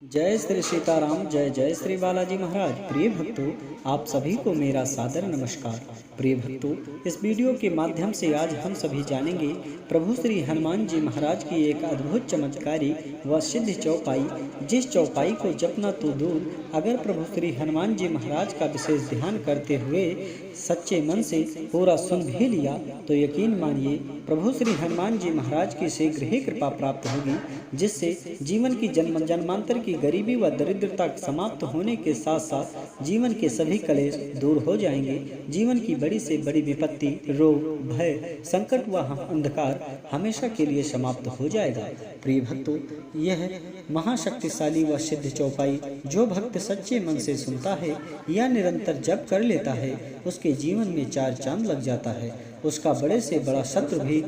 जय श्री सीताराम, जय जय श्री बालाजी महाराज। प्रिय भक्तों, आप सभी को मेरा सादर नमस्कार। प्रिय भक्तों, इस वीडियो के माध्यम से आज हम सभी जानेंगे प्रभु श्री हनुमान जी महाराज की एक अद्भुत चमत्कारी व सिद्ध चौपाई, जिस चौपाई को जपना तो दूर, अगर प्रभु श्री हनुमान जी महाराज का विशेष ध्यान करते हुए सच्चे मन से पूरा सुन भी लिया तो यकीन मानिए प्रभु श्री हनुमान जी महाराज की शीघ्र ही कृपा प्राप्त होगी, जिससे जीवन की जन्म जन्मांतर की गरीबी व दरिद्रता समाप्त होने के साथ साथ जीवन के सभी कलेश दूर हो जाएंगे। जीवन की बड़ी से बड़ी विपत्ति, रोग, भय, संकट व अंधकार हमेशा के लिए समाप्त हो जाएगा। प्रिय भक्तों, यह महाशक्तिशाली व सिद्ध चौपाई जो भक्त सच्चे मन से सुनता है या निरंतर जप कर लेता है, उसके जीवन में चार चांद लग जाता है। उसका बड़े से बड़ा शत्रु भी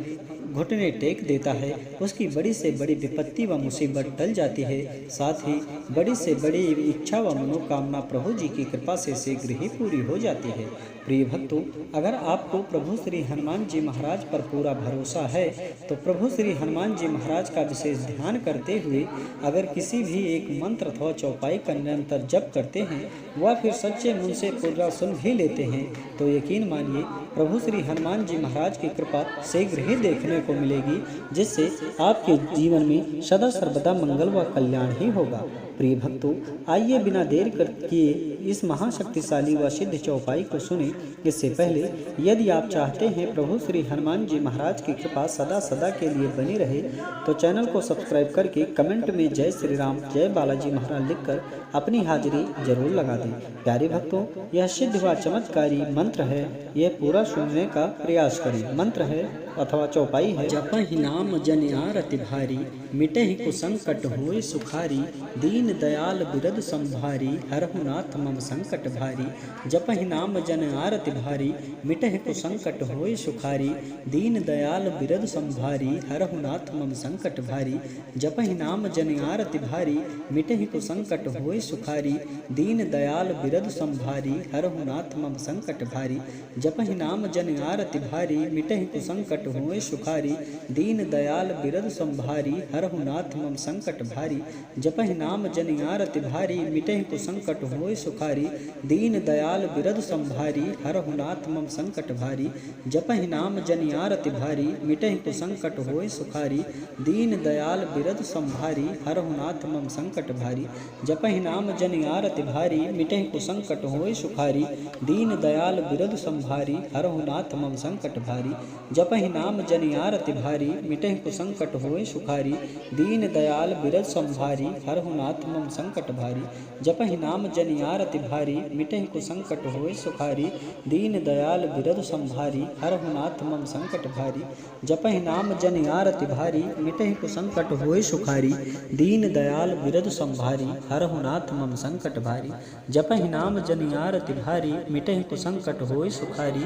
घुटने टेक देता है, उसकी बड़ी से बड़ी विपत्ति व मुसीबत टल जाती है, साथ ही बड़ी से बड़ी इच्छा व मनोकामना प्रभु जी की कृपा से शीघ्र ही पूरी हो जाती है। प्रिय भक्तों, अगर आपको प्रभु श्री हनुमान जी महाराज पर पूरा भरोसा है तो प्रभु श्री हनुमान जी महाराज का विशेष ध्यान करते हुए अगर किसी भी एक मंत्र अथवा चौपाई का निरंतर जप करते हैं व फिर सच्चे मन से पूरा सुन भी लेते हैं तो यकीन मानिए प्रभु श्री हनुमान जी महाराज की कृपा शीघ्र ही देखने को मिलेगी, जिससे आपके जीवन में सदा सर्वदा मंगल व कल्याण ही होगा। प्रिय भक्तों, आइए बिना देर किए इस महाशक्तिशाली व सिद्ध चौपाई को सुने। इससे पहले यदि आप चाहते हैं प्रभु श्री हनुमान जी महाराज की कृपा सदा सदा के लिए बनी रहे तो चैनल को सब्सक्राइब करके कमेंट में जय श्री राम, जय बालाजी महाराज लिखकर अपनी हाजिरी जरूर लगा दें। प्यारे भक्तों, यह सिद्ध व चमत्कारी मंत्र है, यह पूरा सुनने का प्रयास करें। मंत्र है अथवा चौपाई है। जपहि नाम जन आरति भारी, मिटहि कुसंकट होय सुखारी, दीन दयाल बिरद संभारी, हरहु नाथ मम संकट भारी। जपहि नाम जन आरति भारी, मिटहि कुसंकट होय सुखारी, दीन दयाल बिरद संभारी, हरहु नाथ मम संकट भारी। जपहि नाम जन आरति भारी, मिटहि कुसंकट होय सुखारी, दीन दयाल बिरद संभारी, हरहु नाथ मम संकट भारी। जपहि नाम जन आरति भारी, मिटहि कुसंकट होय सुखारी, दीन दयाल बिरद संभारी, हरहु नाथ मम संकट भारी। जपहि नाम जन आरति भारी, मिटहि कुसंकट होय सुखारी, दीन दयाल बिरद संभारी, हरहु नाथ मम संकट भारी। जपहि नाम जन आरति भारी, मिटहि कुसंकट होय सुखारी, दीन दयाल बिरद संभारी, हरहु नाथ मम संकट भारी। जपहि नाम जन आरति भारी, मिटहि कुसंकट होय सुखारी, दीन दयाल बिरद संभारी, हरहु नाथ मम संकट भारी। जपहि नाम जन आरति भारी, मिटहि कुसंकट होय सुखारी, दीन दयाल बिरद संभारी, हरहु नाथ मम संकट भारी। जपहि नाम जन आरति भारी, मिटहि कुसंकट होय सुखारी, दीन दयाल बिरद संभारी, हरहु नाथ मम संकट भारी। जपहि नाम जन आरति भारी, मिटहि कुसंकट होय सुखारी, दीन दयाल बिरद संभारी, हरहु नाथ मम संकट भारी। जपहि नाम जन आरति भारी, मिटहि कुसंकट होय सुखारी,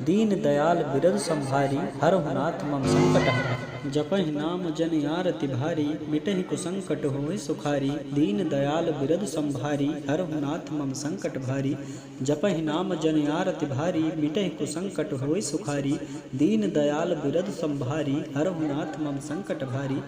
दीन दयाल बिरद संभारी, हरहु नाथ मम संकट हरै। जपहि नाम जन आरति भारी, मिटहि कुसंकट होय सुखारी, दीन दयाल बिरद संभारी, हरहु नाथ मम संकट भारी। जपहि नाम जन आरति भारी, मिटहि कुसंकट होय सुखारी, दीन दयाल बिरद संभारी, हरहु नाथ मम संकट भारी।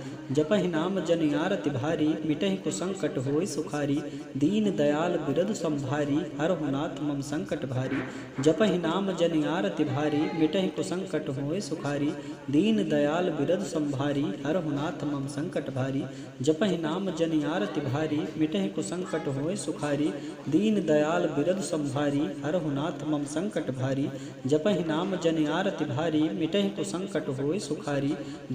जपहि नाम जन आरति भारी, मिटहि कुसंकट होय सुखारी, दीन दयाल बिरद संभारी, हरहु नाथ मम संकट भारी। जपहि नाम जन आरति भारी, मिटहि कुसंकट होय सुखारी, दीन दयाल बिरद संभारी, हरहु नाथ मम संकट भारी। जपहि नाम जन आरति भारी, मिटहि कुसंकट होय सुखारी, दीन दयाल बिरद संभारी, हरहु नाथ मम संकट भारी। जपहि नाम जन आरति भारी, मिटहि कुसंकट होय सुखारी,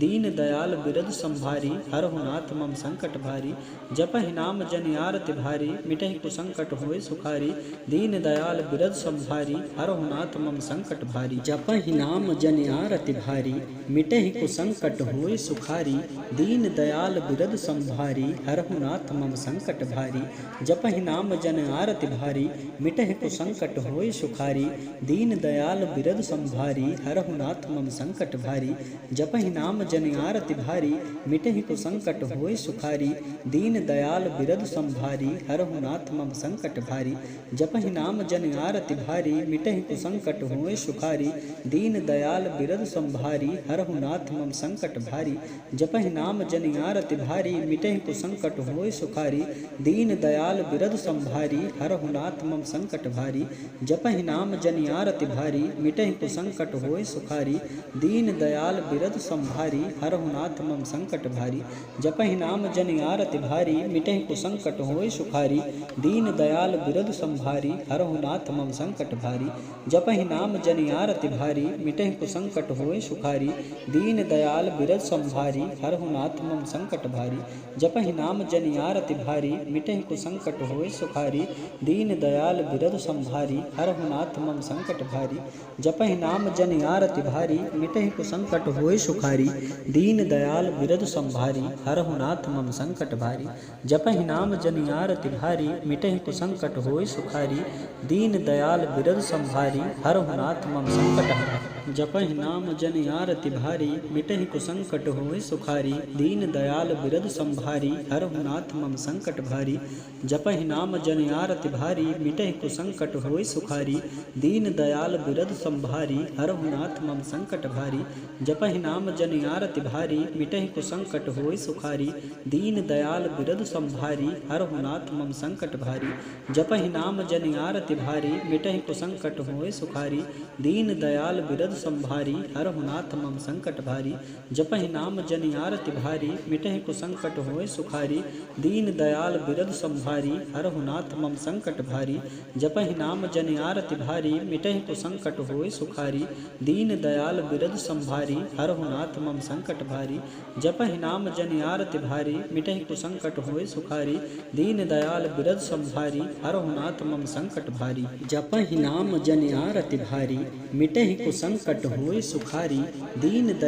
दीन दयाल बिरद संभारी, हरहु नाथ मम संकट भारी। जपहि नाम जन आरति भारी, मिटहि कुसंकट होय सुखारी, दीन दयाल बिरद संभारी, हरहु नाथ मम संकट भारी। जपहि नाम जन आरति भारी, मिटहि कुसंकट होय सुखारी, दीन दयाल बिरद संभारी, हरहु नाथ मम संकट भारी। जपहि नाम जन आरति भारी, मिटहि कुसंकट होय सुखारी, दीन दयाल बिरद संभारी, हरहु नाथ मम संकट भारी। जपहि नाम जन आरति भारी, मिटहि कुसंकट होय सुखारी, दीन दयाल बिरद संभारी, हरहु नाथ मम संकट भारी। जपहि नाम जन आरति भारी, मिटहि कुसंकट होय सुखारी, दीन दयाल बिरद संभारी, हरहु नाथ मम संकट संकट भारी। जपहि नाम जनि आरति भारी, मिटहि कुसंकट होय सुखारी। दीन दयाल बिरद संभारी, हरहु नाथ मम संकट भारी। जपहि नाम जनि आरति भारी, मिटहि कुसंकट होय सुखारी। दीन दयाल बिरद संभारी, हरहु नाथ मम संकट भारी। जपहि नाम जनि आरति भारी, मिटहि कुसंकट होय सुखारी। दीन दयाल बिरद संभारी, हरहु नाथ मम संकट भारी। जपहि नाम जनि आरति भारी, मिटहि कुसंकट होय सुखारी। दीन दयाल बिरद संभारी, हरहु नाथ मम संकट भारी। जपहि नाम जनि आरति भारी, मिटहि कुसंकट होय सुखारी। दीन दयाल बिरद संभारी, हरहु नाथ मम संकट भारी। जपहि नाम जनि आरति भारी, मिटहि कुसंकट होय सुखारी। दीन दयाल बिरद संभारी, हरहु नाथ मम संकट भारी। जपहि नाम जनि आरति भारी, मिटहि कुसंकट होय सुखारी। दीन दयाल बिरद संभारी, हरहु नाथ मम संकट भारी। जपहि नाम जनि आरति भारी, मिटहि कुसंकट होय सुखारी। दीन दयाल बिरद संभारी, हरहु नाथ मम संकट भारी। जपहि नाम जनि आरति भारी, मिटहि कुसंकट होय सुखारी। दीन दयाल बिरद संभारी, हरहु नाथ मम संकट भारी। जपहि नाम जनि आरति भारी, मिटहि कुसंकट होय सुखारी। दीन दयाल बिरद संभारी, हरहु नाथ मम संकट भारी। जपहि नाम जनि आरति भारी, मिटहि कुसंकट होय सुखारी। दीन दयाल बिरद संभारी, हरहु नाथ मम संकट भारी। जपहि नाम जनि आरति भारी, मिटहि कुसंकट होय सुखारी। दीन दयाल बिरद संभारी, हरहु नाथ मम संकट भारी। जपहि नाम जनि आरति भारी, मिटहि कुसंकट होय सुखारी। दीन दयाल बिरद संभारी, हरहु नाथ मम संकट भारी। जपहि नाम जनि आरति भारी, मिटहि कुसंकट होय सुखारी। दीन दयाल बिरद संभारी, हरहु नाथ मम संकट भारी। जपहि नाम जनि आरति भारी, मिटहि कुसंकट होय सुखारी।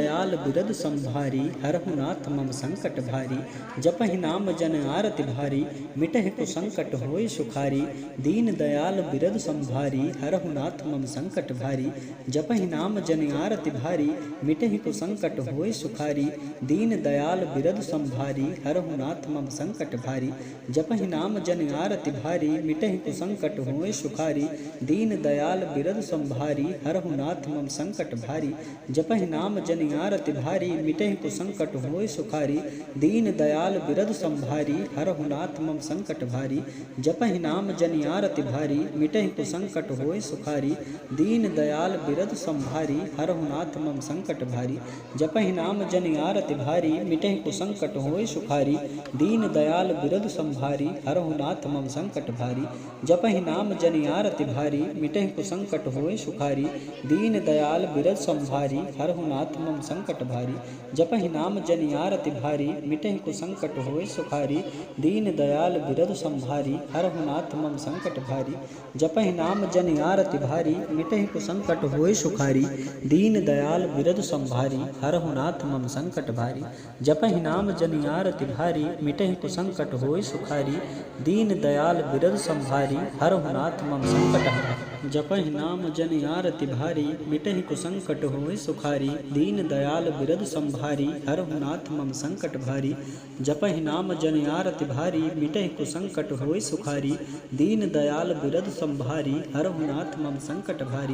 दीन दयाल बिरद संभारी, हरहु नाथ मम संकट भारी। जपहि नाम जनि आरति भारी, मिटहि कुसंकट होय सुखारी। दीन दयाल बिरद संभारी, हरहु नाथ मम संकट भारी। जपहि नाम जनि आरति भारी, मिटहि कुसंकट होय सुखारी। दीन दयाल बिरद संभारी, हरहु नाथ मम संकट भारी। जपहि नाम जनि आरति भारी, मिटहि कुसंकट होय सुखारी। दीन दयाल बिरद संभारी, हरहु नाथ मम संकट भारी। जपहि नाम जनि आरति भारी, मिटहि कुसंकट होय सुखारी। दीन दयाल बिरद संभारी, हरहु नाथ मम संकट भारी। जपहि नाम जनि आरति भारी, मिटहि कुसंकट होय सुखारी। दीन दयाल बिरद संभारी, हरहु नाथ मम संकट भारी। जपहि नाम जनि आरति भारी, मिटहि कुसंकट होय सुखारी। दीन दयाल बिरद संभारी, हरहु नाथ मम संकट भारी। जपहि नाम जनि आरति भारी, मिटहि कुसंकट होय सुखारी। दीन दयाल बिरद संभारी, हरहु नाथ मम संकट भारी। जपहि नाम जनि आरति भारी, मिटहि कुसंकट होय सुखारी। दीन दयाल बिरद संभारी, हरहु नाथ मम संकट भारी। जपहि नाम जनि आरति भारी, मिटहि कुसंकट होय सुखारी। दीन दयाल बिरद संभारी, हरहु नाथ मम संकट भारी। जपहि नाम जनि आरति भारी, मिटहि कुसंकट होय सुखारी। दीन दयाल बिरद संभारी, हरहु नाथ मम संकट भारी। जपहि नाम जनि आरति भारी, मिटहि कुसंकट होय सुखारी। दीन दयाल बिरद संभारी, हरहु नाथ मम संकट भारी। जपहि नाम जनि आरति भारी, मिटहि कुसंकट होय सुखारी। दीन दयाल बिरद संभारी, हरहु नाथ मम संकट भारी। जपहि नाम जनि आरति भारी, मिटहि कुसंकट होय सुखारी। दीन दयाल बिरद संभारी, हरहु नाथ मम संकट भारी।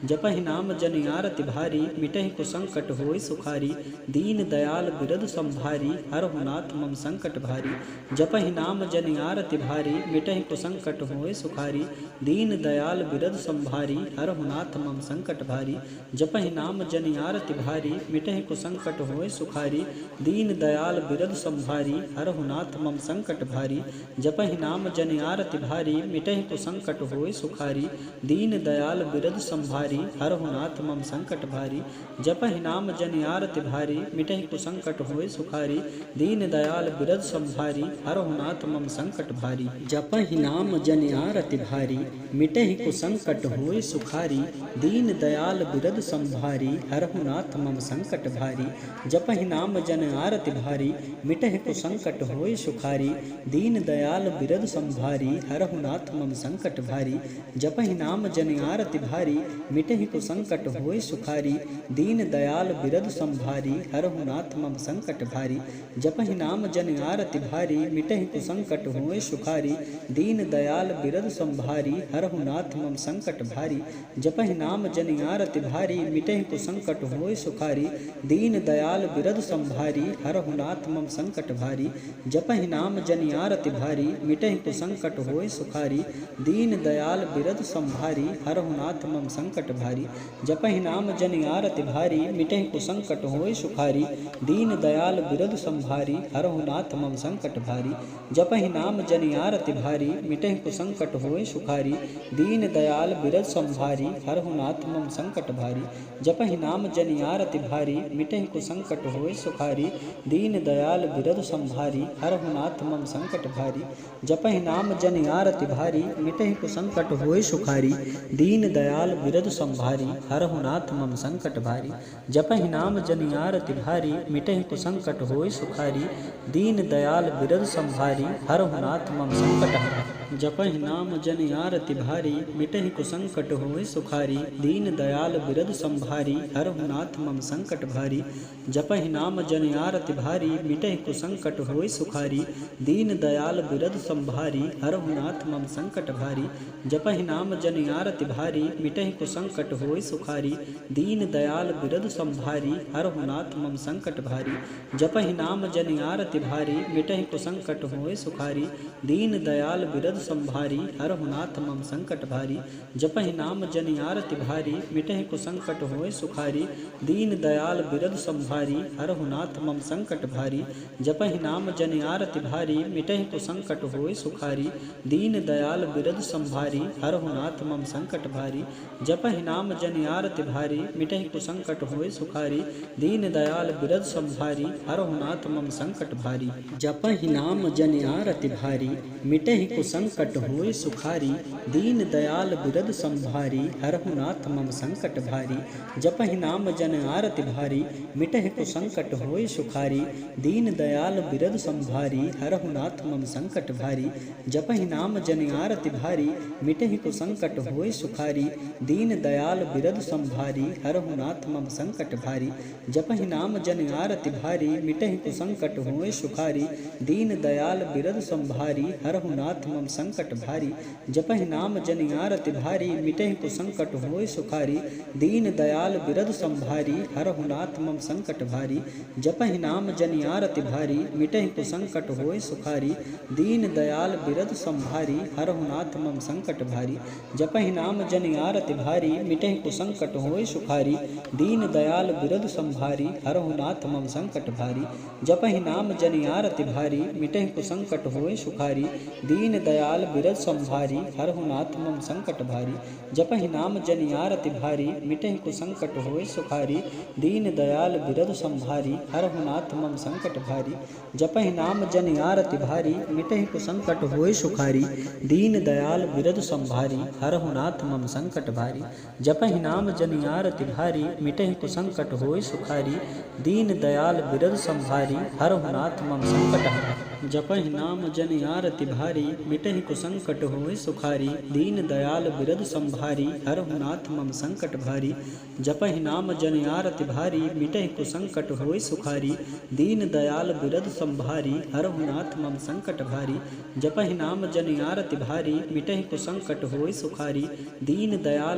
जपहि नाम जनि आरति भारी, मिटहि कुसंकट होय सुखारी। दीन दयाल बिरद संभारी, हरहु नाथ मम संकट भारी। जपहि नाम जनि आरति भारी, मिटहि कुसंकट होय सुखारी। दीन दयाल बिरद संभारी, हरहु नाथ मम संकट भारी। जपहि नाम जनि आरति भारी, मिटहि कुसंकट होय सुखारी। दीन दयाल बिरद संभारी, हरहु नाथ मम संकट भारी। जपहि नाम जनि आरति भारी, मिटहि कुसंकट होय सुखारी। दीन दयाल बिरद संभारी, हरहु नाथ मम संकट भारी। जपहि नाम जनि आरति भारी, मिटहि कुसंकट होय सुखारी। दीन दयाल बिरद संभारी, हरहु नाथ मम संकट भारी। जपहि नाम जनि आरति भारी, मिटहि कुसंकट होय सुखारी। दीन दयाल बिरद संभारी, हरहु नाथ मम संकट भारी। जपहि नाम जनि आरति भारी, मिटहि कुसंकट होय सुखारी। दीन दयाल बिरद संभारी, हरहु नाथ मम संकट भारी। जपहि नाम जनि आरति भारी, मिटहि कुसंकट होय सुखारी। दीन दयाल बिरद संभारी, हरहु नाथ मम संकट संकट भारी। जपहि नाम जनि आरति भारी, मिटहि कुसंकट होय सुखारी। दीन दयाल बिरद संभारी, हरहु नाथ मम संकट भारी। जपहि नाम जनि आरति भारी, मिटहि कुसंकट होय सुखारी। दीन दयाल बिरद संभारी, हरहु नाथ मम संकट भारी। जपहि नाम जनि आरति भारी, मिटहि कुसंकट होय सुखारी। दीन दयाल बिरद संभारी, हरहु नाथ मम संकट भारी। जपहि नाम जनि आरति भारी, मिटहि कुसंकट होय सुखारी। दीन दयाल बिरद संभारी, हरहु नाथ मम संकट भारी। जपहि नाम जनि आरति भारी, मिटहि कुसंकट होय सुखारी। दीन दयाल बिरद संभारी, हरहु नाथ मम संकट भारी। जपहि नाम जनि आरति भारी, मिटहि कुसंकट होय सुखारी। दीन दयाल बिरद संभारी, हरहु नाथ मम संकट भारी। जपहि नाम जनि आरति भारी, मिटहि कुसंकट होय सुखारी। दीन दयाल बिरद संभारी, हरहु नाथ मम संकट भारी। जपहि नाम जनि आरति भारी, मिटहि कुसंकट होय सुखारी। दीन दयाल बिरद संभारी, हरहु नाथ मम संकट भारी। जपहि नाम जनि आरति भारी, मिटहि कुसंकट होय सुखारी। दीन दयाल बिरद संभारी, हरहु नाथ मम संकट भारी। जपहि नाम जनि आरति भारी, मिटहि कुसंकट होय सुखारी। दीन दयाल बिरद संभारी, हरहु नाथ मम संकट भारी। जपहि नाम जनि आरति भारी, मिटहि कुसंकट होय सुखारी। दीन दयाल बिरद संभारी, हरहु नाथ मम संकट भारी। जपहि नाम जनि आरति भारी, मिटहि कुसंकट होय सुखारी। दीन दयाल बिरद संभारी, हरहु नाथ मम संकट भारी। जपहि नाम जनि आरति भारी, मिटहि कुसंकट होय सुखारी। दीन दयाल बिरद संभारी, हरहु नाथ मम संकट भारी। जपहि नाम जनि आरति भारी, मिटहि कुसंकट होय सुखारी। दीन दयाल बिरद संभारी, हरहु नाथ मम संकट भारी। जपहि नाम जनि आरति भारी, मिटहि कुसंकट होय सुखारी। दीन दयाल बिरद संभारी, हरहु नाथ मम संकट भारी। जपहि नाम जनि आरति भारी, मिटहि कुसंकट होय सुखारी। दीन दयाल बिरद संभारी, हरहु नाथ मम संकट भारी। जपहि नाम जनि आरति भारी, मिटहि कुसंकट होय सुखारी। दीन दयाल बिरद संभारी, हरहु नाथ मम संकट भारी। जपहि नाम जनि आरति भारी, मिटहि कुसंकट होय सुखारी। दीन दयाल बिरद संभारी, हरहु नाथ मम संकट भारी। जपहि नाम जनि आरति भारी, मिटहि कुसंकट होय सुखारी। दीन दयाल बिरद संभारी, हरहु नाथ मम संकट भारी। जपहि नाम जनि आरति भारी, मिटहि कुसंकट होय सुखारी। दीन दयाल बिरद संभारी, हरहु नाथ मम संकट भारी। जपहि नाम जनि आरति भारी, मिटहि कुसंकट होय सुखारी। दीन दयाल बिरद संभारी, हरहु नाथ मम संकट भारी। जपहि नाम जनि आरति भारी, मिटहि कुसंकट होय सुखारी। दीन दयाल बिरद संभारी, हरहु नाथ मम संकट भारी। जपहि नाम जनि आरति भारी, मिटहि कुसंकट होय सुखारी। दीन दयाल बिरद संभारी, हरहु नाथ मम संकट भारी। जपहि नाम जनि आरति भारी, मिटहि कुसंकट होय सुखारी। दीन दयाल बिरद संभारी, हरहु नाथ मम संकट भारी। जपहि नाम जनि आरति भारी, मिटहि कुसंकट होय सुखारी। दीन दयाल बिरद संभारी, हरहु नाथ मम संकट भारी। जपहि नाम जनि आरति भारी, मिटहि कुसंकट होय सुखारी। दीन दयाल बिरद संभारी, हरहु नाथ मम संकट भारी। जपहि नाम जनि आरति भारी, मिटहि कुसंकट होय सुखारी। दीन दयाल बिरद संभारी, हरहु नाथ मम संकट भारी। जपहि नाम जनि आरति भारी, मिटहि कुसंकट होय सुखारी। दीन दयाल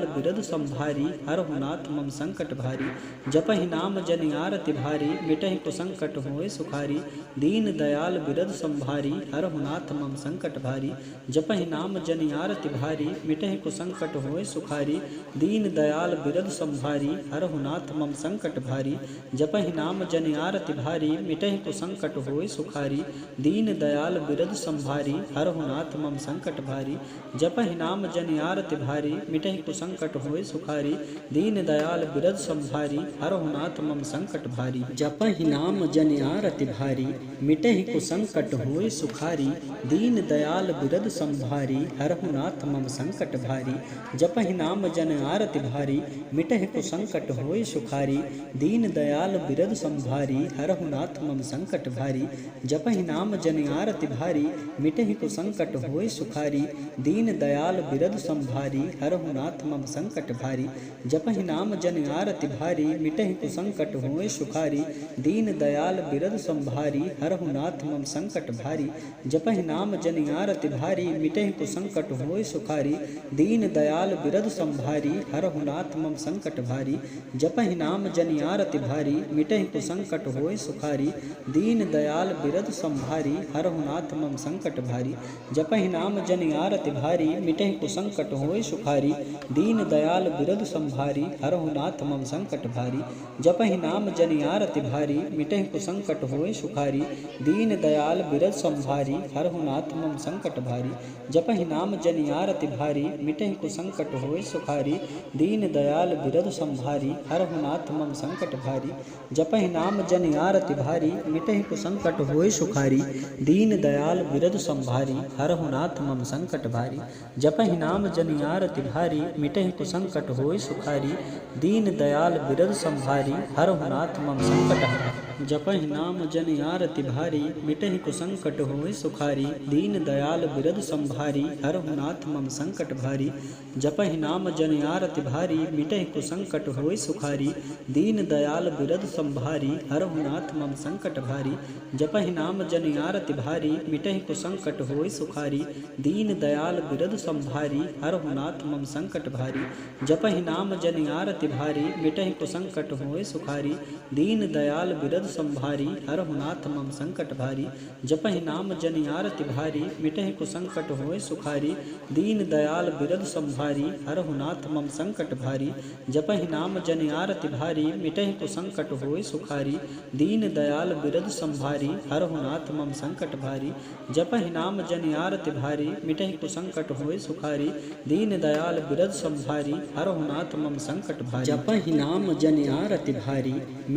बिरद संभारी, हरहु नाथ मम संकट भारी। जपहि नाम जनि आरति भारी, मिटहि कुसंकट होय सुखारी। दीन दयाल बिरद संभारी, हरहु नाथ मम संकट भारी। जपहि नाम जनि आरति भारी, मिटहि कुसंकट होय सुखारी। दीन दयाल बिरद संभारी, हरहु नाथ मम संकट भारी। जपहि नाम जनि आरति भारी, मिटहि कुसंकट होय सुखारी। दीन दयाल बिरद संभारी, हरहु नाथ मम संकट भारी। जपहि नाम जनि आरति भारी, मिटहि कुसंकट होय सुखारी। दीन दयाल बिरद संभारी, हरहु नाथ मम संकट भारी। जपहि नाम जनि आरति भारी, मिटहि कुसंकट होय सुखारी। दीन दयाल बिरद संभारी, हरहु नाथ मम संकट भारी। जपहि नाम जनि आरति भारी, मिटहि कुसंकट होय सुखारी। दीन दयाल बिरद संभारी, हरहु नाथ मम संकट भारी। जपहि नाम जनि आरति भारी, मिटहि कुसंकट होय सुखारी। दीन दयाल बिरद संभारी, हरहु नाथ मम संकट भारी। जपहि नाम जनि आरति भारी, मिटहि कुसंकट होय सुखारी। दीन दयाल बिरद संभारी, हरहु नाथ मम संकट संकट भारी। जपहि नाम जनि आरति भारी, मिटहि कुसंकट होय सुखारी। दीन दयाल बिरद संभारी, हरहु नाथ मम संकट भारी। जपहि नाम जनि आरति भारी, मिटहि कुसंकट होय सुखारी। दीन दयाल बिरद संभारी, हरहु नाथ मम संकट भारी। जपहि नाम जनि आरति भारी, मिटहि कुसंकट होय सुखारी। दीन दयाल बिरद संभारी, हरहु नाथ मम संकट भारी। जपहि नाम जनि आरति भारी, मिटहि कुसंकट होय सुखारी। दीन दयाल बिरद संभारी, हरहु नाथ मम संकट भारी। जपहि नाम जनि आरति भारी, मिटहि कुसंकट होय सुखारी। दीन दयाल बिरद संभारी, हरहु नाथ मम संकट भारी। जपहि नाम जनि आरति भारी, मिटहि कुसंकट होय सुखारी। दीन दयाल बिरद संभारी, हरहु नाथ मम संकट भारी। जपहि नाम जनि आरति भारी, मिटहि कुसंकट होय सुखारी। दीन दयाल बिरद संभारी, हरहु नाथ मम संकट भारी। जपहि नाम जनि आरति भारी, मिटहि कुसंकट होय सुखारी। दीन दयाल बिरद संभारी, हरहु नाथ मम संकट भारी। जपहि नाम जनि आरति भारी, मिटहि कुसंकट होय सुखारी। दीन दयाल बिरद संभारी, हरहु नाथ मम संकट भारी। जपहि नाम जनि आरति भारी, मिटहि कुसंकट होय सुखारी। दीन दयाल बिरद संभारी, हरहु नाथ मम संकट भारी। जपहि नाम जनि आरति भारी, मिटहि कुसंकट होय सुखारी। दीन दयाल बिरद संभारी, हरहु नाथ मम संकट भारी। जपहि नाम जनि आरति भारी, मिटहि कुसंकट होय सुखारी। दीन दयाल बिरद संभारी, हरहु नाथ मम संकट भारी। जपहि नाम जनि आरति भारी, मिटहि कुसंकट होय सुखारी। दीन दयाल बिरद संभारी, हरहु नाथ मम संकट भारी। जपहि नाम जनि आरति भारी, मिटहि कुसंकट होय सुखारी। दीन दयाल बिरद संभारी, हरहु नाथ मम संकट भारी। जपहि नाम जनि आरति भारी,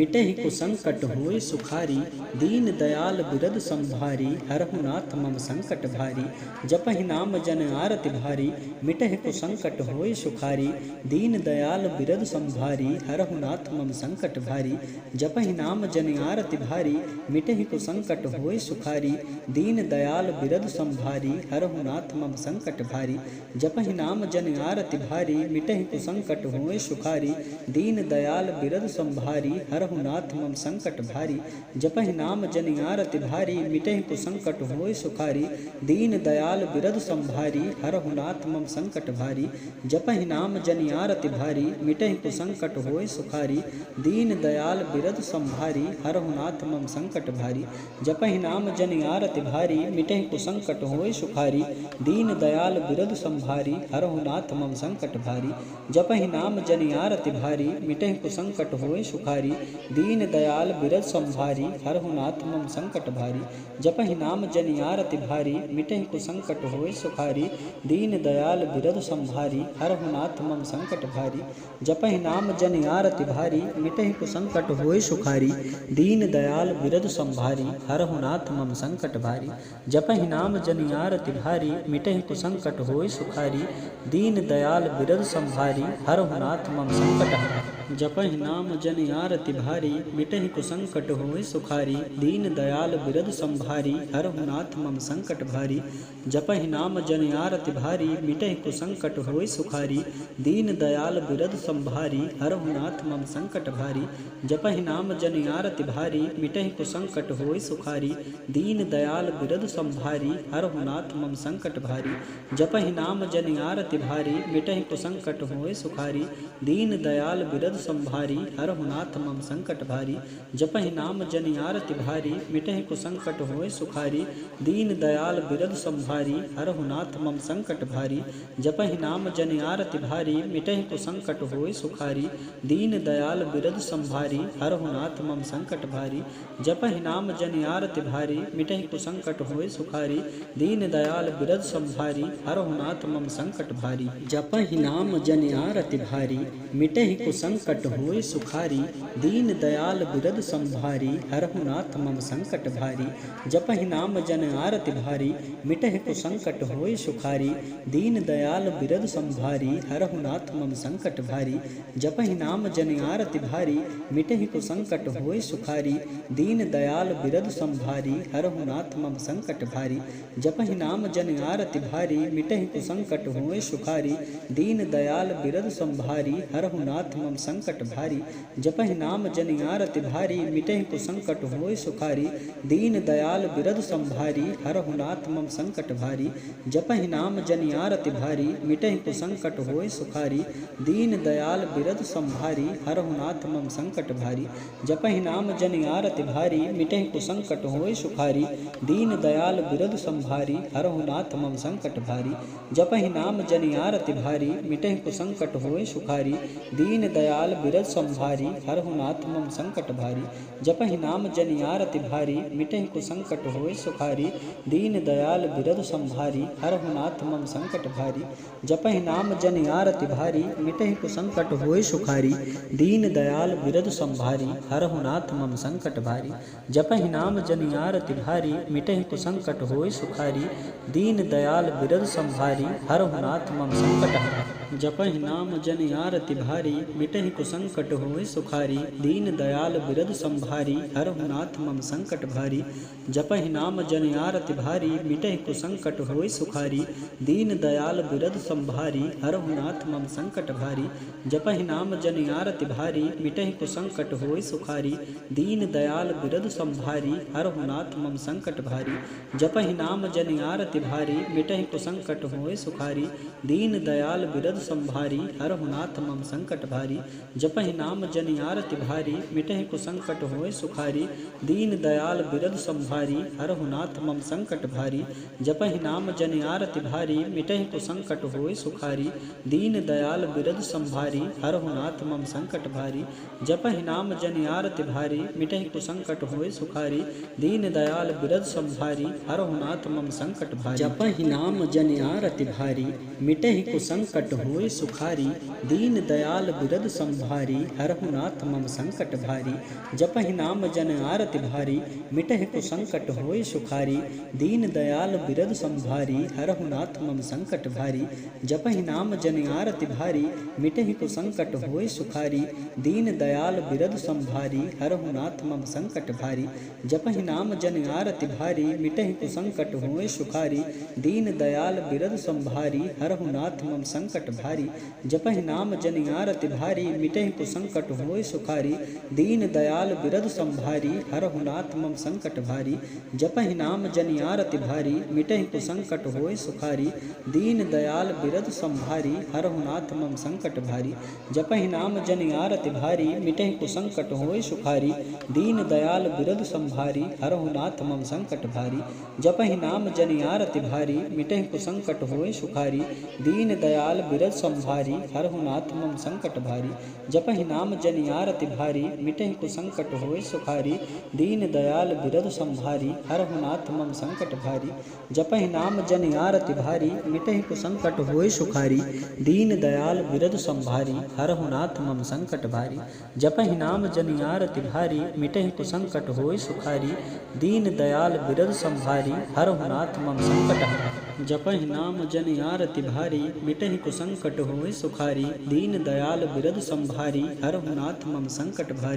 मिटहि कुसंकट होय सुखारी। दीन दयाल बिरद संभारी, हरहु नाथ मम संकट भारी। जपहि नाम जनि आरति भारी, मिटहि कुसंकट होय सुखारी। दीन दयाल बिरद संभारी, हरहु नाथ मम संकट भारी। जपहि नाम जनि आरति भारी, मिटहि कुसंकट होय सुखारी। दीन दयाल बिरद संभारी, हरहु नाथ मम संकट भारी। जपहि नाम जनि आरति भारी, मिटहि कुसंकट होय सुखारी। दीन दयाल बिरद संभारी, हरहु नाथ मम संकट भारी। जपहि नाम जनि आरति भारी, मिटहि कुसंकट होय सुखारी। दीन दयाल बिरद संभारी, हरहु नाथ मम संकट भारी। जपहि नाम जनि आरति भारी, मिटहि कुसंकट होय सुखारी। दीन दयाल बिरद संभारी, हरहु नाथ मम संकट भारी। जपहि नाम जनि आरति भारी, मिटहि कुसंकट होय सुखारी। दीन दयाल बिरद संभारी, हरहु नाथ मम संकट भारी। जपहि नाम जनि आरति भारी, मिटहि कुसंकट होय सुखारी। दीन दयाल बिरद संभारी, हरहु नाथ मम संकट भारी। जपहि नाम जनि आरति भारी, मिटहि कुसंकट होय सुखारी। दीन दयाल बिरद संभारी, हरहु नाथ मम संकट भारी। जपहि नाम जनि आरति भारी, मिटहि कुसंकट होय सुखारी। दीन दयाल बिरद संभारी, हरहु नाथ मम संकट भारी। जपहि नाम जनि आरति भारी, मिटहि कुसंकट होय सुखारी। दीन दयाल बिरद संभारी, हरहु नाथ मम संकट भारी। जपहि नाम जनि आरति भारी, मिटहि कुसंकट होय सुखारी। दीन दयाल बिरद संभारी, हरहु नाथ मम संकट भारी। जपहि नाम जनि आरति भारी, मिटहि कुसंकट होय सुखारी। दीन दयाल बिरद संभारी, हरहु नाथ मम संकट भारी। जपहि नाम जनि आरति भारी, मिटहि कुसंकट होय सुखारी। दीन दयाल बिरद संभारी, हरहु नाथ मम संकट भारी। जपहि नाम जनि आरति भारी, मिटहि कुसंकट होय सुखारी। दीन दयाल बिरद संभारी, हरहु नाथ मम संकट भारी। जपहि नाम जनि आरति भारी, मिटहि कुसंकट होय सुखारी। दीन दयाल बिरद संभारी, हरहु नाथ मम संकट भारी। जपहि नाम जनि आरति भारी, मिटहि कुसंकट होय सुखारी। दीन दयाल बिरद संभारी, हरहु नाथ मम संकट भारी। जपहि नाम जनि आरति भारी, मिटहि कुसंकट होय सुखारी। दीन दयाल बिरद संभारी, हरहु नाथ मम संकट भारी। जपहि नाम जनि आरति भारी, मिटहि कुसंकट होय सुखारी। दीन दयाल बिरद संभारी, हरहु नाथ मम संकट भारी। जपहि नाम जनि आरति भारी, मिटहि कुसंकट होय सुखारी। दीन दयाल बिरद संभारी, हरहु नाथ मम संकट भारी। जपहि नाम जनि आरति भारी, मिटहि कुसंकट होय सुखारी। दीन दयाल बिरद संभारी, हरहु नाथ मम संकट भारी। जपहि नाम जनि आरति भारी, मिटहि कुसंकट होय सुखारी। दीन दयाल बिरद संभारी, हरहु नाथ मम संकट संकट भारी। जपहि नाम जनि आरति भारी, मिटहि कुसंकट होय सुखारी। दीन दयाल बिरद संभारी, हरहु नाथ मम संकट भारी। जपहि नाम जनि आरति भारी, मिटहि कुसंकट होय सुखारी। दीन दयाल बिरद संभारी, हरहु नाथ मम संकट भारी। जपहि नाम जनि आरति भारी, मिटहि कुसंकट होय सुखारी। दीन दयाल बिरद संभारी, हरहु नाथ मम संकट भारी। जपहि नाम जनि आरति भारी, मिटहि कुसंकट होय सुखारी। दीन दयाल बिरद संभारी, हरहु नाथ मम संकट भारी। जपहि नाम जनि आरति भारी, मिटहि कुसंकट होय सुखारी। दीन दयाल बिरद संभारी, हरहु नाथ मम संकट भारी। जपहि नाम जनि आरति भारी, मिटहि कुसंकट होय सुखारी। दीन दयाल बिरद संभारी, हरहु नाथ मम संकट भारी। जपहि नाम जनि आरति भारी, मिटहि कुसंकट होय सुखारी। दीन दयाल बिरद संभारी, हरहु नाथ मम संकट भारी। जपहि नाम जनि आरति भारी, मिटहि कुसंकट होय सुखारी। दीन दयाल बिरद संभारी, हरहु नाथ मम संकट भारी। जपहि नाम जनि आरति भारी, मिटहि कुसंकट होय सुखारी। दीन दयाल बिरद संभारी, हरहु नाथ मम संकट भारी। जपहि नाम जनि आरति भारी, मिटहि कुसंकट होय सुखारी। दीन दयाल बिरद संभारी, हरहु नाथ मम संकट भारी। जपहि नाम जनि आरति भारी, मिटहि कुसंकट होय सुखारी। दीन दयाल बिरद संभारी, हरहु नाथ मम संकट भारी। जपहि नाम जनि आरति भारी, मिटहि कुसंकट होय सुखारी। दीन दयाल बिरद संभारी, हरहु नाथ मम संकट भारी। जपहि नाम जनि आरति भारी, मिटहि कुसंकट होय सुखारी। दीन दयाल बिरद संभारी, हरहु नाथ मम संकट भारी। जपहि नाम जनि आरति भारी, मिटहि कुसंकट होय सुखारी। दीन दयाल बिरद संभारी, हरहु नाथ मम संकट भारी। जपहि नाम जनि आरति भारी, मिटहि कुसंकट होय सुखारी। दीन दयाल बिरद संभारी, हरहु नाथ मम संकट भारी। जपहि नाम जनि आरति भारी, मिटहि कुसंकट होय सुखारी। दीन दयाल बिरद संभारी, हरहु नाथ मम संकट भारी। जपहि नाम जनि आरति भारी, मिटहि कुसंकट होय सुखारी। दीन दयाल बिरद संभारी, हरहु नाथ मम संकट भारी। जपहि नाम जनि आरति भारी, मिटहि कुसंकट होय सुखारी। दीन दयाल बिरद संभारी, हरहु नाथ मम संकट भारी। जपहि नाम जनि आरति भारी, मिटहि कुसंकट होय सुखारी। दीन दयाल बिरद संभारी, हरहु नाथ मम संकट भारी। जपहि नाम जनि आरति भारी, मिटहि कुसंकट होय सुखारी। दीन दयाल बिरद संभारी, हरहु नाथ मम संकट भारी। जपहि नाम जनि आरति भारी, मिटहि कुसंकट होय सुखारी। दीन दयाल बिरद संभारी, हरहु नाथ मम संकट भारी। जपहि नाम जनि आरति भारी, मिटहि कुसंकट होय सुखारी। दीन दयाल बिरद संभारी, हरहु नाथ मम संकट भारी। जपहि नाम जनि आरति भारी, मिटहि कुसंकट होय सुखारी। दीन दयाल बिरद संभारी, हरहु नाथ मम संकट भारी। जपहि नाम जनि आरति भारी, मिटहि कुसंकट होय सुखारी। दीन दयाल बिरद संभारी, हरहु नाथ मम संकट भारी। जपहि नाम जनि आरति भारी, मिटहि कुसंकट होय सुखारी। दीन दयाल बिरद संभारी, हरहु नाथ मम संकट भारी। जपहि नाम जनि आरति भारी, मिटहि कुसंकट होय सुखारी। दीन दयाल बिरद संभारी, हरहु नाथ मम संकट भारी। जपहि नाम जनि आरति भारी, मिटहि कुसंकट होय सुखारी। दीन दयाल बिरद संभारी, हरहु नाथ मम संकट भारी।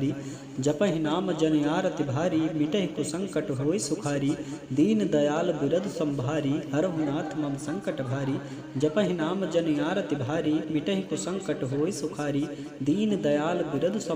जपहि नाम जनि आरति भारी, मिटहि कुसंकट होय सुखारी। दीन दयाल बिरद संभारी,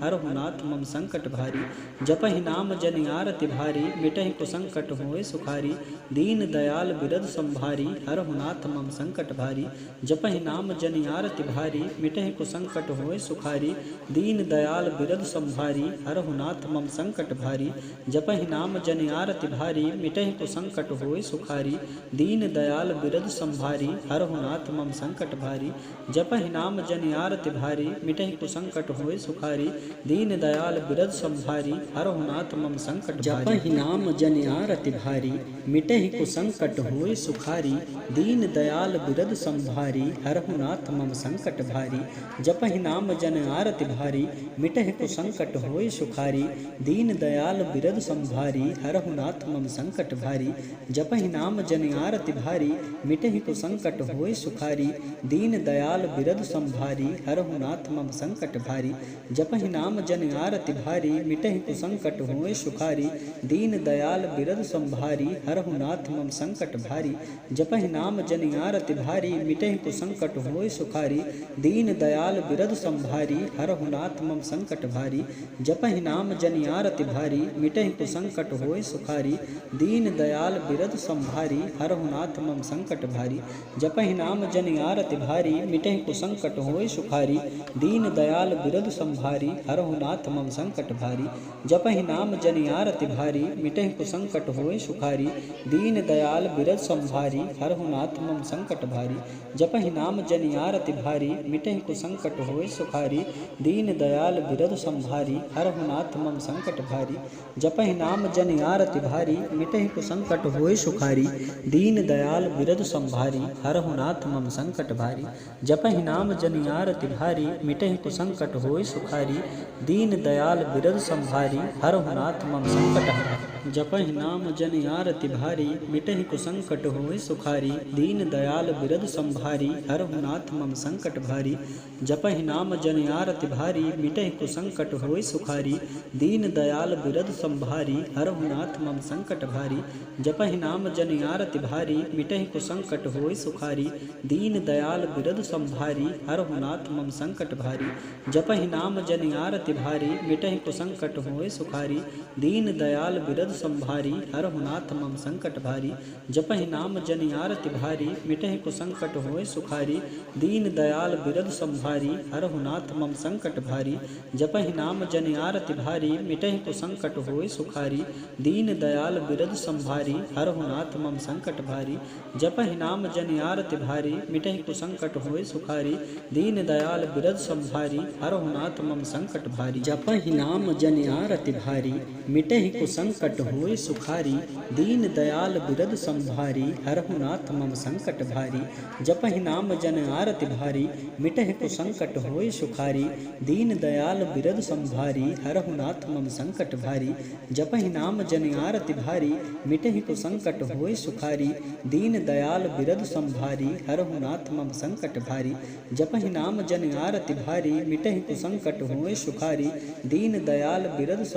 हरहु नाथ मम संकट भारी। जपहि नाम जनि आरति भारी, मिटहि कुसंकट होय सुखारी। दीन दयाल बिरद संभारी, हरहु नाथ मम संकट भारी। जपहि नाम जनि आरति भारी, मिटहि कुसंकट होय सुखारी। दीन दयाल बिरद संभारी, हरहु नाथ मम संकट भारी। जपहि नाम जनि आरति भारी, मिटहि कुसंकट होय सुखारी। दीन दयाल बिरद संभारी, हरहु नाथ मम संकट भारी। जपहि नाम जनि आरति भारी, मिटहि कुसंकट होय सुखारी। दीन दयाल बिरद संभारी, हरहु नाथ मम संकट भारी। जपहि नाम जनि आरति भारी, मिटहि कुसंकट होय सुखारी। दीन दयाल बिरद संभारी, हरहु नाथ मम संकट भारी। जपहि नाम जनि आरति भारी, मिटहि कुसंकट होय सुखारी। दीन दयाल बिरद संभारी, हरहु नाथ मम संकट भारी। जपहि नाम जनि आरति भारी, मिटहि कुसंकट होय सुखारी। दीन दयाल बिरद संभारी, हरहु नाथ मम संकट भारी। जपहि नाम जनि आरति भारी, मिटहि कुसंकट होय सुखारी। दीन दयाल बिरद संभारी, हरहु नाथ मम संकट भारी। संभारी। जपहि नाम जनि आरति भारी, मिटहि कुसंकट होय सुखारी। दीन दयाल बिरद संभारी, हरहु नाथ मम संकट भारी। जपहि नाम जनि आरति भारी, मिटहि कुसंकट होय सुखारी। दीन दयाल बिरद संभारी, हरहु नाथ मम संकट भारी। जपहि नाम जनि आरति भारी, मिटहि कुसंकट होय सुखारी। दीन दयाल बिरद संभारी, हरहु नाथ मम संकट भारी। जपहि नाम जनि आरति भारी, मिटहि कुसंकट होय सुखारी। दीन दयाल बिरद संभारी, हरहु नाथ मम संकट भारी। जपहि नाम जनि आरति भारी, मिटहि कुसंकट होय सुखारी। दीन दयाल बिरद संभारी, हरहु नाथ मम संकट भारी। जपहि नाम जनि आरति भारी, मिटहि कुसंकट होय सुखारी। दीन दयाल बिरद संभारी, हरहु नाथ मम संकट भारी। जपहि नाम जनि आरति भारी, मिटहि कुसंकट होय सुखारी। दीन दयाल बिरद संभारी, हरहु नाथ मम संकट भारी। जपहि नाम जनि आरति भारी, मिटहि कुसंकट होय सुखारी। दीन दयाल बिरद संभारी, हरहु नाथ मम संकट भारी। जपहि नाम जनि आरति भारी, मिटहि कुसंकट होय सुखारी। दीन दयाल बिरद संभारी, हरहु नाथ मम संकट भारी। जपहि नाम जनि आरति भारी, मिटहि कुसंकट होय सुखारी। दीन दयाल बिरद संभारी, हरहु नाथ मम संकट भारी। जपहि नाम जनि आरति भारी, मिटहि कुसंकट होय सुखारी। दीन दयाल बिरद संभारी, हरहु नाथ मम संकट भारी। जपहि नाम जनि आरति भारी, मिटहि कुसंकट होय सुखारी। दीन दयाल बिरद संभारी, हरहु नाथ मम संकट भारी। जपहि नाम जनि आरति भारी, मिटहि कुसंकट होय सुखारी। दीन दयाल बिरद संभारी, हरहु नाथ मम संकट भारी। जपहि नाम जनि आरति भारी, मिटहि कुसंकट होय सुखारी। दीन दयाल बिरद संभारी, हरहु नाथ मम संकट भारी। जपहि नाम जनि आरति भारी, मिटहि कुसंकट होय सुखारी। दीन दयाल बिरद संभारी, हरहु नाथ मम संकट भारी। जपहि नाम जनि आरति भारी, मिटहि कुसंकट होय सुखारी। दीन दयाल बिरद संभारी, हरहु नाथ मम संकट भारी। जपहि नाम जनि आरति भारी, मिटहि कुसंकट होय सुखारी। दीन दयाल बिरद संभारी, हरहु नाथ मम संकट भारी। जपहि नाम जनि आरति भारी, मिटहि कुसंकट होय सुखारी। दीन दयाल बिरद संभारी, हरहु नाथ मम संकट भारी। जपहि नाम जनि आरति भारी, मिटहि कुसंकट होय सुखारी। दीन दयाल बिरद संभारी,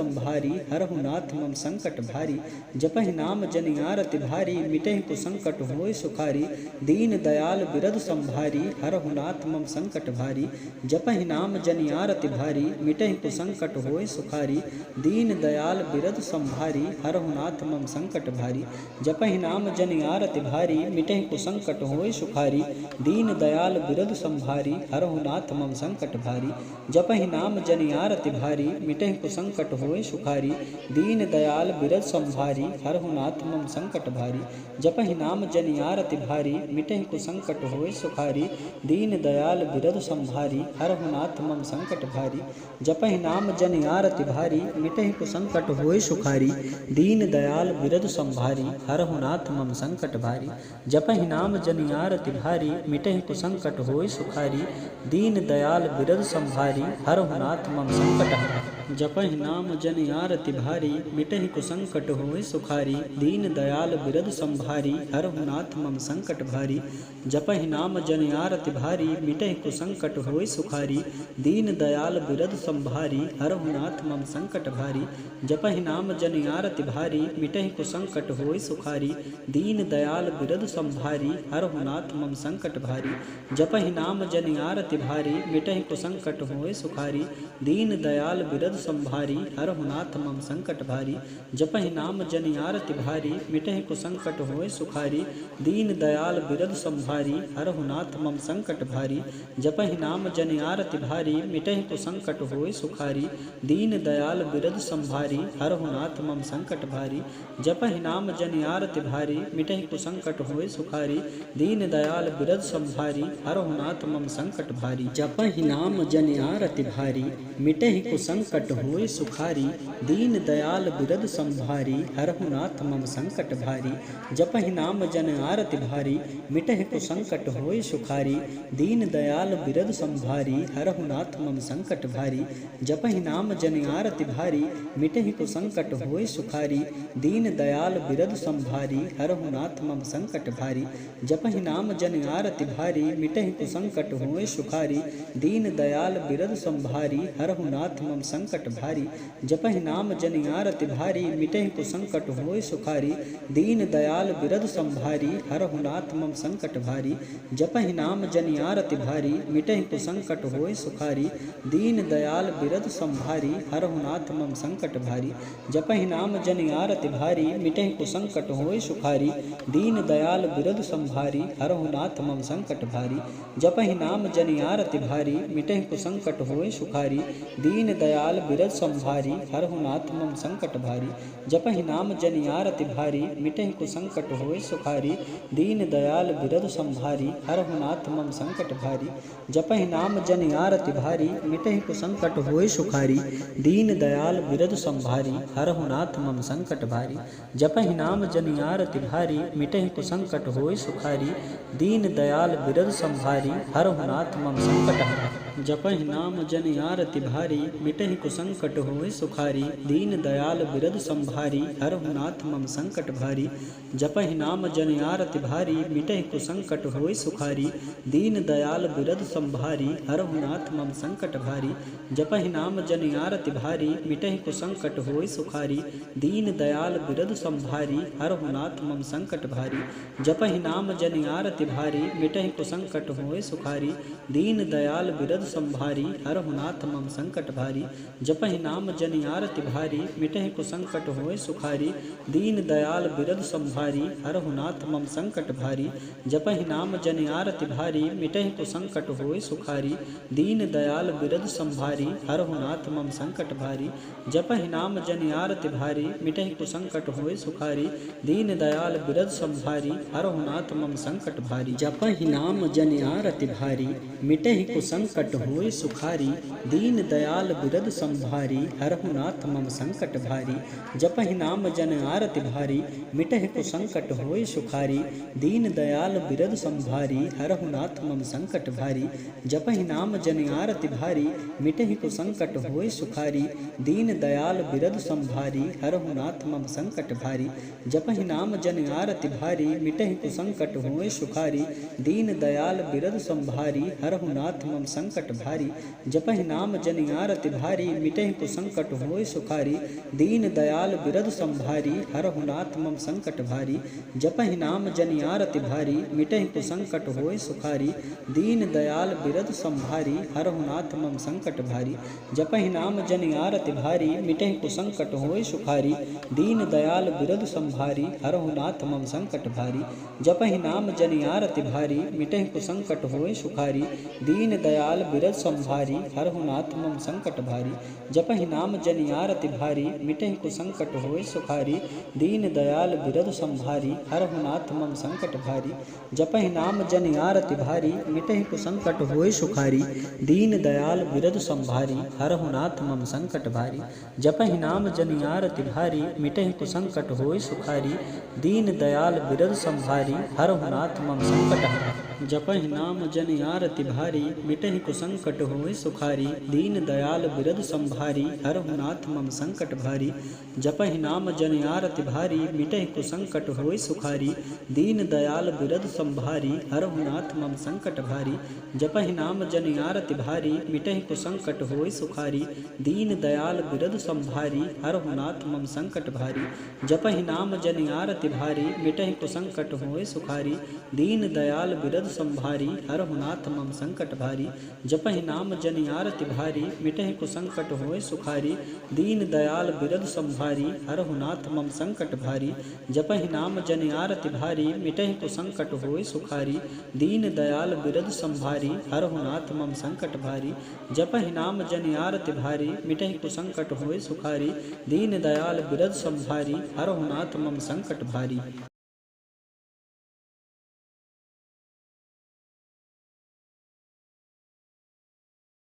हरहु नाथ मम संकट भारी। जपहि नाम जनि आरति भारी, मिटहि कुसंकट होय सुखारी। दीन दयाल बिरद संभारी, हरहु नाथ मम संकट भारी। जपहि नाम जनि आरति भारी, मिटहि कुसंकट होय सुखारी। दीन दयाल बिरद संभारी, हरहु नाथ मम संकट भारी। जपहि नाम जनि आरति भारी, मिटहि कुसंकट होय सुखारी। दीन दयाल बिरद संभारी, हरहु नाथ मम संकट भारी। जपहि नाम जनि आरति भारी, मिटहि कुसंकट होय सुखारी। दीन दयाल बिरद संभारी, हरहु नाथ मम संकट भारी। जपहि नाम जनि आरति भारी, मिटहि कुसंकट होय सुखारी। दीन दयाल बिरद संभारी, हरहु नाथ मम संकट भारी। जपहि नाम जनि आरति भारी, मिटहि कुसंकट होय सुखारी। दीन दयाल बिरद संभारी, हरहु नाथ मम संकट भारी। जपहि नाम जनि आरति भारी, मिटहि कुसंकट होय सुखारी। दीन दयाल बिरद संभारी, हरहु नाथ मम संकट भारी। जपहि नाम जनि आरति भारी, मिटहि कुसंकट होय सुखारी। दीन दयाल बिरद संभारी, हरहु नाथ मम संकट भारी। जपहि नाम जनि आरति भारी, मिटहि कुसंकट होय सुखारी। दीन दयाल बिरद संभारी, हरहु नाथ मम संकट भारी। जपहि नाम जनि आरति भारी, मिटहि कुसंकट होय सुखारी। दीन दयाल बिरद संभारी, हरहु नाथ मम संकट भारी। जपहि नाम जनि आरति भारी, मिटहि कुसंकट होय सुखारी। दीन दयाल बिरद संभारी, हरहु नाथ मम संकट भारी। जपहि नाम जनि आरति भारी, मिटहि कुसंकट होय सुखारी। दीन दयाल बिरद संभारी, हरहु नाथ मम संकट भारी। जपहि नाम जनि आरति भारी, मिटहि कुसंकट होय सुखारी। दीन दयाल बिरद संभारी, हरहु नाथ मम संकट भारी। जपहि नाम जनि आरति भारी, मिटहि कुसंकट होय सुखारी। दीन दयाल बिरद संभारी, हरहु नाथ मम संकट भारी। जपहि नाम जनि आरति भारी, मिटहि कुसंकट होय सुखारी। दीन दयाल बिरद संभारी, हरहु नाथ मम संकट भारी। जपहि नाम जनि आरति भारी, मिटहि कुसंकट होय सुखारी। दीन दयाल बिरद संभारी, हरहु नाथ मम संकट भारी। जपहि नाम जनि आरति भारी, मिटहि कुसंकट होय सुखारी। दीन दयाल बिरद संभारी, हरहु नाथ मम संकट संकट भारी। जपहि नाम जनि आरति भारी, मिटहि कुसंकट होय सुखारी। दीन दयाल बिरद संभारी, हरहु नाथ मम संकट भारी। जपहि नाम जनि आरति भारी, मिटहि कुसंकट होय सुखारी। दीन दयाल बिरद संभारी, हरहु नाथ मम संकट भारी। जपहि नाम जनि आरति भारी, मिटहि कुसंकट होय सुखारी। दीन दयाल बिरद संभारी, हरहु नाथ मम संकट भारी। जपहि नाम जनि आरति भारी, मिटहि कुसंकट होय सुखारी। दीन दयाल बिरद संभारी, हरहु नाथ मम संकट भारी। जपहि नाम जनि आरति भारी, मिटहि कुसंकट होय सुखारी। दीन दयाल बिरद संभारी, हरहु नाथ मम संकट भारी। जपहि नाम जनि आरति भारी, मिटहि कुसंकट होय सुखारी। दीन दयाल बिरद संभारी, हरहु नाथ मम संकट भारी। जपहि नाम जनि आरति भारी, मिटहि कुसंकट होय सुखारी। दीन दयाल बिरद संभारी, हरहु नाथ मम संकट भारी। जपहि नाम जनि आरति भारी, मिटहि कुसंकट होय सुखारी। दीन दयाल बिरद संभारी, हरहु नाथ मम संकट भारी। जपहि नाम जनि आरति भारी, मिटहि कुसंकट होय सुखारी। दीन दयाल बिरद संभारी, हरहु नाथ मम संकट भारी। जपहि नाम जनि आरति भारी, मिटहि कुसंकट होय सुखारी। दीन दयाल बिरद संभारी, हरहु नाथ मम संकट भारी। जपहि नाम जनि आरति भारी, मिटहि कुसंकट होय सुखारी। दीन दयाल बिरद संभारी, हरहु नाथ मम संकट भारी। जपहि नाम जनि आरति भारी, मिटहि कुसंकट होय सुखारी। दीन दयाल बिरद संभारी, हरहु नाथ मम संकट भारी। जपहि नाम जनि आरति भारी, मिटहि कुसंकट होय सुखारी। दीन दयाल बिरद संभारी, हरहु नाथ मम संकट भारी। जपहि नाम जनि आरति भारी, मिटहि कुसंकट होय सुखारी। दीन दयाल बिरद संभारी, हरहु नाथ मम संकट भारी। जपहि नाम जनि आरति भारी, मिटहि कुसंकट होय सुखारी। दीन दयाल बिरद संभारी, हरहु नाथ मम संकट भारी। जपहि नाम जनि आरति भारी, मिटहि कुसंकट होय सुखारी। दीन दयाल बिरद संभारी, हरहु नाथ मम संकट भारी। जपहि नाम जनि आरति भारी, मिटहि कुसंकट होय सुखारी। दीन दयाल बिरद संभारी, हरहु नाथ मम संकट भारी। जपहि नाम जनि आरति भारी, मिटहि कुसंकट होय सुखारी। दीन दयाल बिरद संभारी, हरहु नाथ मम संकट भारी। जपहि नाम जनि आरति भारी, मिटहि कुसंकट होय सुखारी। दीन दयाल बिरद संभारी, हरहु नाथ मम संकट भारी। जपहि नाम जनि आरति भारी, मिटहि कुसंकट होय सुखारी। दीन दयाल बिरद संभारी, हरहु नाथ मम संकट भारी। जपहि नाम जनि आरति भारी, मिटहि कुसंकट होय सुखारी। दीन दयाल बिरद संभारी, हरहु नाथ मम संकट भारी। जपहि नाम जनि आरति भारी, मिटहि कुसंकट होय सुखारी। दीन दयाल बिरद संभारी, हरहु नाथ मम संकट भारी। जपहि नाम जनि आरति भारी, मिटहि कुसंकट होय सुखारी। दीन दयाल बिरद संभारी, हरहु नाथ मम संकट भारी। जपहि नाम जनि आरति भारी, मिटहि कुसंकट होय सुखारी। दीन दयाल बिरद संभारी, हरहु नाथ मम संकट भारी। जपहि नाम जनि आरति भारी, मिटहि कुसंकट होय सुखारी। दीन दयाल बिरद संभारी, हरहु नाथ मम संकट भारी। जपहि नाम जनि आरति भारी, मिटहि कुसंकट होय सुखारी। दीन दयाल बिरद संभारी, हरहु नाथ मम संकट भारी। जपहि नाम जनि आरति भारी, मिटहि कुसंकट होय सुखारी। दीन दयाल बिरद संभारी, हरहु नाथ मम संकट भारी। जपहि नाम जनि आरति भारी, मिटहि कुसंकट होय सुखारी। दीन दयाल बिरद संभारी, हरहु नाथ मम संकट भारी। जपहि नाम जनि आरति भारी, मिटहि कुसंकट होय सुखारी। दीन दयाल बिरद संभारी, हरहु नाथ मम संकट भारी। जपहि नाम जनि आरति भारी, मिटहि कुसंकट होय सुखारी। दीन दयाल बिरद संभारी, हरहु नाथ मम संकट भारी। जपहि नाम जनि आरति भारी, मिटहि कुसंकट होय सुखारी। दीन दयाल बिरद संभारी, हरहु नाथ मम संकट भारी। जपहि नाम जनि आरति भारी, मिटहि कुसंकट होय सुखारी। दीन दयाल बिरद संभारी, हरहु नाथ मम संकट भारी।